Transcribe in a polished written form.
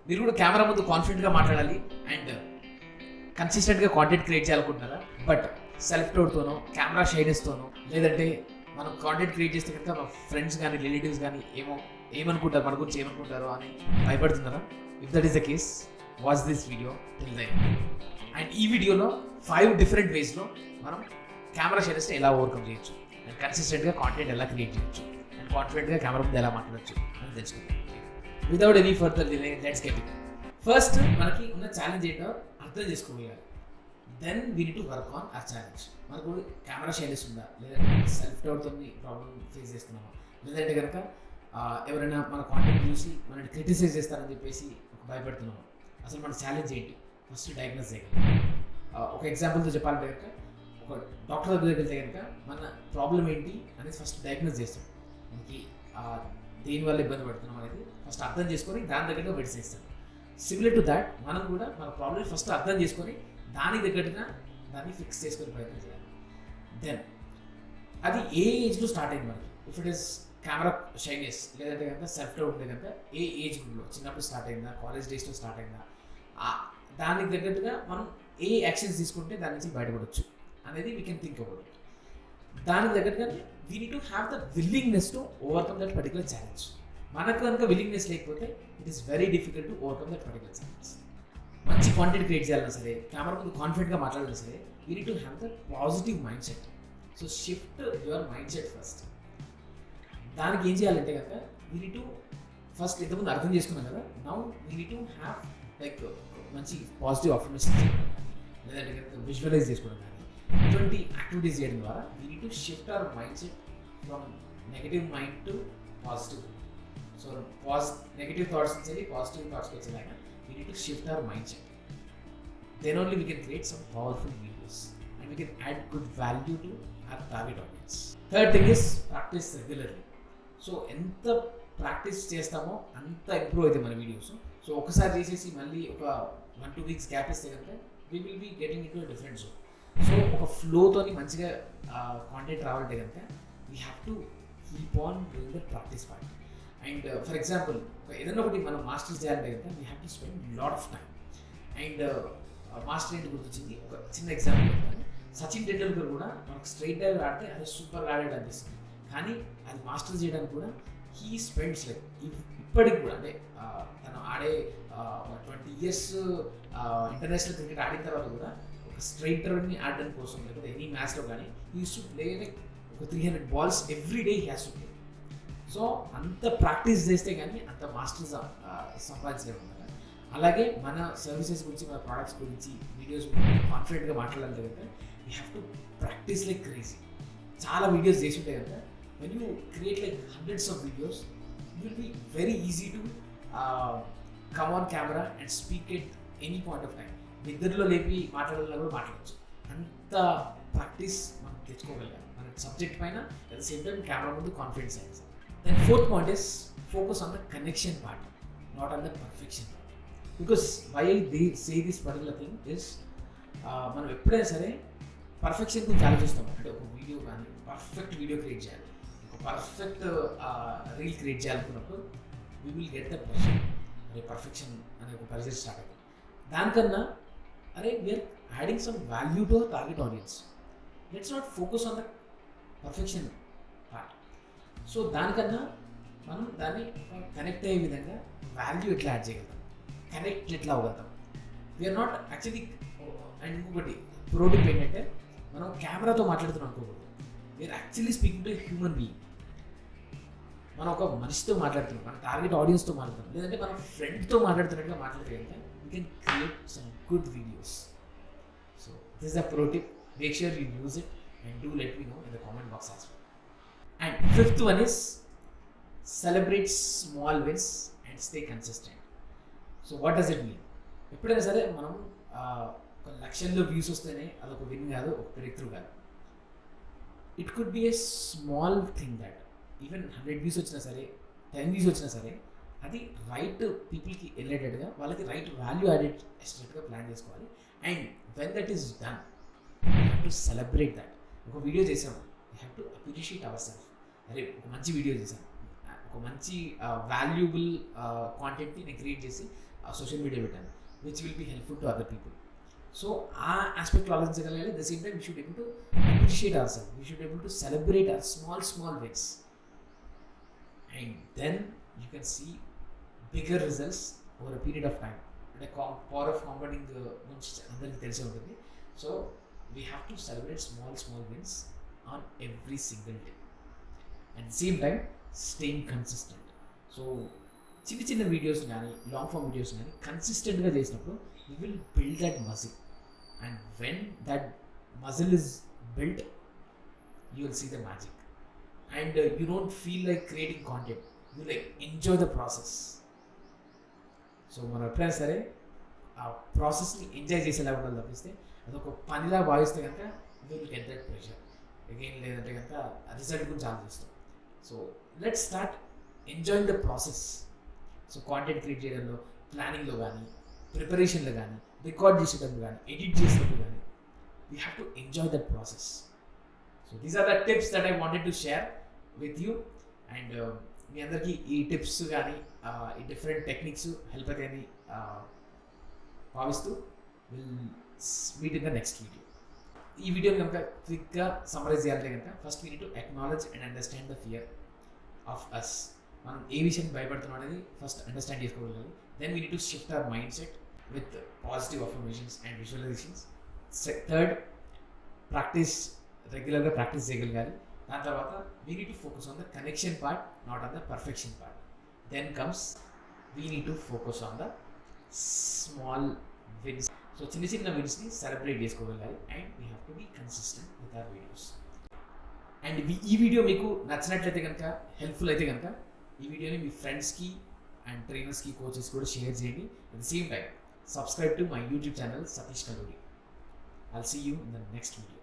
మీరు కూడా కెమెరా ముందు కాన్ఫిడెంట్గా మాట్లాడాలి అండ్ కన్సిస్టెంట్గా కాంటెంట్ క్రియేట్ చేయాలనుకుంటున్నారా? బట్ సెల్ఫ్ డౌట్తోనో కెమెరా షైనెస్తోనో లేదంటే మనం కాంటెంట్ క్రియేట్ చేస్తే కనుక మా ఫ్రెండ్స్ కానీ రిలేటివ్స్ కానీ ఏమనుకుంటారు, మన గురించి ఏమనుకుంటారో అని భయపడుతున్నారా? If that is the case, watch this video till the end. And ఈ వీడియోలో 5 డిఫరెంట్ వేస్లో మనం కెమెరా షైనెస్ని ఎలా ఓవర్కమ్ చేయొచ్చు అండ్ కన్సిస్టెంట్గా కాంటెంట్ ఎలా క్రియేట్ చేయొచ్చు అండ్ కాన్ఫిడెంట్గా కెమెరా ముందు ఎలా మాట్లాడచ్చు అని తెలుసుకుందాం. Without any further delay, let's get it. First మనకి ఉన్న ఛాలెంజ్ ఏంటో అర్థం చేసుకోగలిగాలి. Then we need to work on ఆ ఛాలెంజ్. మనకు కెమెరా షైనెస్ ఉందా, లేదంటే సెల్ఫ్ డౌట్తో ప్రాబ్లమ్ ఫేస్ చేస్తున్నామా, లేదంటే కనుక ఎవరైనా మన కాంటెంట్ చూసి మనల్ని క్రిటిసైజ్ చేస్తారని చెప్పేసి భయపడుతున్నాము. అసలు మన ఛాలెంజ్ ఏంటి ఫస్ట్ డయాగ్నోస్ చేయగలం. ఒక ఎగ్జాంపుల్తో చెప్పాలంటే కనుక ఒక డాక్టర్ దగ్గరికి వెళ్తే కనుక మన ప్రాబ్లం ఏంటి అనేది ఫస్ట్ డయాగ్నోస్ చేస్తాం. మనకి దేనివల్ల ఇబ్బంది పడుతున్నాం అనేది ఫస్ట్ అర్థం చేసుకొని దాని దగ్గరగా మెడిసిన్ ఇస్తాం. సిమిలర్ టు దాట్ మనం కూడా మన ప్రాబ్లమ్ ఫస్ట్ అర్థం చేసుకొని దానికి తగ్గట్టుగా దాన్ని ఫిక్స్ చేసుకొని ప్రయత్నం చేయాలి. దెన్ అది ఏ ఏజ్లో స్టార్ట్ అయింది మనకి. If it is camera shyness లేదంటే కనుక సెల్ఫ్ డౌట్ ఉంటే కనుక ఏ ఏజ్ గ్రూప్లో, చిన్నప్పుడు స్టార్ట్ అయిందా, కాలేజ్ డేస్లో స్టార్ట్ అయిందా, దానికి తగ్గట్టుగా మనం ఏ యాక్షన్స్ తీసుకుంటే దాని నుంచి బయటపడవచ్చు అనేది we can think about it. దానికి తగ్గట్టుగా we need to have the willingness to overcome that particular challenge. మనకు కనుక విల్లింగ్నెస్ లేకపోతే it is very difficult to overcome that particular challenge. మంచి కాంటెంట్ క్రియేట్ చేయాలన్నా సరే, కెమెరా ముందు కాన్ఫిడెంట్గా మాట్లాడాలన్నా సరే, you need to have the positive mind set. So shift your mind set first. దానికి ఏం చేయాలంటే కనుక వీ నీడ్ టు ఫస్ట్ ఇంతకుముందు అర్థం చేసుకున్నాం కదా, now we need to have like మంచి పాజిటివ్ అఫర్మేషన్ చేయడం కానీ, లేదంటే కనుక విజువలైజ్ చేసుకోవడం కానీ, ఇటువంటి యాక్టివిటీస్ చేయడం ద్వారా we need to shift our mind set from negative mind to positive. So negative thoughts నుంచి పాజిటివ్ థాట్స్కి వచ్చేలాగా we need to shift our mind set. Then only we can create some powerful videos and we can add good value to our target audience. Third thing is practice regularly. So ఎంత practice చేస్తామో అంత improve అవుతాయి మన videos. So ఒకసారి చేసేసి మళ్ళీ ఒక 1-2 weeks gap ఇస్తే కనుక we will be getting in to different zone. So ఒక ఫ్లోతోని మంచిగా కాంటెంట్ రావాలంటే కనుక we have to keep on doing the practice part. And for example ఏదైనా ఒకటి మనం మాస్టర్స్ చేయాలంటే కనుక we have to spend lot of time. And master ఏంటి గుర్తొచ్చింది, ఒక చిన్న ఎగ్జాంపుల్ చెప్తాను. సచిన్ టెండూల్కర్ కూడా మనకు స్ట్రైట్ డ్రైవ్ ఆడితే అది సూపర్గా ఆడేది అనిపిస్తుంది, కానీ అది మాస్టర్ చేయడానికి కూడా హీ స్పెండ్స్ లైక్ ఇప్పటికి కూడా అంటే తను ఆడే 20 years ఇంటర్నేషనల్ క్రికెట్ ఆడిన తర్వాత కూడా ఒక స్ట్రైటర్ని ఆడడం కోసం లేకపోతే ఎనీ మ్యాచ్లో కానీ he use to play like ఒక 300 balls every day he has to play. So అంత ప్రాక్టీస్ చేస్తే కానీ అంత మాస్టర్స్ సంపాదించలేము. అలాగే మన సర్వీసెస్ గురించి, మన ప్రోడక్ట్స్ గురించి, వీడియోస్ గురించి కాన్ఫిడెంట్గా మాట్లాడాలంటే కనుక you have to practice like crazy. చాలా వీడియోస్ చేసి ఉంటే కనుక when you create like hundreds of videos, it will be very easy to come on camera and speak at any point of time. నిద్రలో లేపి మాట్లాడాలన్నా కూడా మాట్లాడచ్చు. అంత ప్రాక్టీస్ మనం తెచ్చుకోగలిగాం మన సబ్జెక్ట్ పైన. At the same time camera ముందు కాన్ఫిడెన్స్ అయింది. Then fourth point is focus on the connection part, not on the perfection part. Because why they say this particular thing is మనం ఎప్పుడైనా సరే పర్ఫెక్షన్ గురించి ఆలోచిస్తాం. అంటే ఒక వీడియో కానీ పర్ఫెక్ట్ వీడియో క్రియేట్ చేయాలి, పర్ఫెక్ట్ రీల్ క్రియేట్ చేయాలనుకున్నప్పుడు we will get the pressure. అరే పర్ఫెక్షన్ అనే ఒక ప్రెషర్ స్టార్ట్ అవుతుంది. దానికన్నా అరే we are adding some value to our target audience. Let's not focus on the perfection part. So దానికన్నా మనం దాన్ని కనెక్ట్ అయ్యే విధంగా వాల్యూ ఎట్లా యాడ్ చేయగలుగుతాం, కనెక్ట్ ఎట్లా అవ్వగలుగుతాం. We're not actually. అండ్ ఇంకొకటి ప్రోటిప్ ఏంటంటే మనం కెమెరాతో మాట్లాడుతున్నాం అనుకోకూడదు. We're actually speaking to human being. మనం ఒక మనిషితో మాట్లాడుతున్నాం, మన టార్గెట్ ఆడియన్స్తో మాట్లాడుతున్నాం, లేదంటే మన ఫ్రెండ్తో మాట్లాడుతున్నట్టుగా మాట్లాడితే కనుక you can create some good videos. So this is a pro tip. Make sure you use it and do let me know in the comment box as well. And fifth one is celebrate small wins and stay consistent. So what does it mean? ఎప్పుడైనా సరే మనం ఒక లక్షల్లో views వస్తేనే అదొక win కాదు, ఒక break through కాదు. It could be a small thing that even 100 views వచ్చినా సరే, 10 views వచ్చినా సరే, అది రైట్ పీపుల్కి వెళ్ళేటట్టుగా, వాళ్ళకి రైట్ వాల్యూ యాడెడ్ చేసేటట్టుగా ప్లాన్ చేసుకోవాలి. And when that is done you have to celebrate that. ఒక వీడియో చేసాము, you have to appreciate our self. అరే ఒక మంచి వీడియో చేశాను, ఒక మంచి వాల్యూబుల్ కాంటెంట్ని నేను క్రియేట్ చేసి సోషల్ మీడియా పెట్టాను which will be helpful to other people. So ఆ ఆస్పెక్ట్లో ఆలోచించగలగాలి. The same time we should able to appreciate our self, we should able to celebrate our small wins, and then you can see bigger results over a period of time. అంటే power of compounding గురించి అందరికీ తెలిసే ఉంటుంది. So we have to celebrate small wins on every single day, at the same time staying consistent. So చిన్న videos కానీ long form videos కానీ కన్సిస్టెంట్గా చేసినప్పుడు you will build that muscle, and when that muscle is built you will see the magic, and you don't feel like creating content, you like enjoy the process. So మనం ఎప్పుడైనా సరే ఆ ప్రాసెస్ని enjoy చేసేలా ఉండాలి తప్పిస్తే అదొక పనిలా భావిస్తే కనుక you will get that pressure again, లేదంటే కనుక రిజల్ట్ గురించి ఆలోచిస్తాం. So let's start enjoying the process. So content create చేయడంలో, ప్లానింగ్లో కానీ, ప్రిపరేషన్లో కానీ, రికార్డ్ చేసేటప్పుడు కానీ, ఎడిట్ చేసేటప్పుడు కానీ we have to enjoy that process. So these are the tips that I wanted to share with you, and మీ అందరికీ ఈ టిప్స్ కానీ ఈ డిఫరెంట్ టెక్నిక్స్ హెల్ప్ అవుతాయని భావిస్తూ will meet in the next video. ఈ వీడియోని కనుక క్విక్గా సమ్మరైజ్ చేయాలంటే కనుక first we need to acknowledge and understand the fear of us. మనం ఏ విషయాన్ని భయపడుతున్నాం అనేది ఫస్ట్ అండర్స్టాండ్ చేసుకోగలగాలి. Then we need to shift our mind set with positive affirmations and visualisations. Third, రెగ్యులర్గా ప్రాక్టీస్ చేయగలగాలి. దాని తర్వాత we need to focus on the connection part, not on the perfection part. Then comes we need to focus on the small wins. So చిన్న విన్స్ని celebrate చేసుకోగలగాలి, and we have to be consistent with our videos. And ఈ video మీకు నచ్చినట్లయితే కనుక, helpful అయితే కనుక ఈ వీడియోని మీ ఫ్రెండ్స్కి అండ్ ట్రైనర్స్కి, కోచెస్ కూడా షేర్ చేయండి. At the same time subscribe to my YouTube channel Satish Kaluri. I'll see you in the next video.